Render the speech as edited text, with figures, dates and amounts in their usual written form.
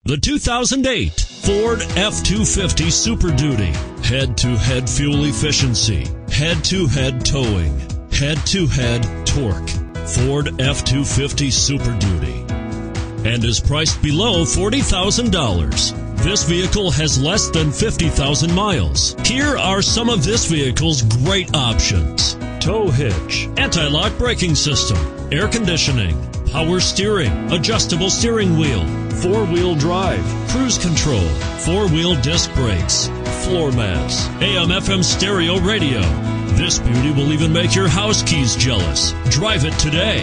The 2008 Ford F-250 Super Duty. Head-to-head fuel efficiency, head-to-head towing, head-to-head torque. Ford F-250 Super Duty. And is priced below $40,000. This vehicle has less than 50,000 miles. Here are some of this vehicle's great options: tow hitch, anti-lock braking system, air conditioning, power steering, adjustable steering wheel, four-wheel drive, cruise control, four-wheel disc brakes, floor mats, AM/FM stereo radio. This beauty will even make your house keys jealous. Drive it today.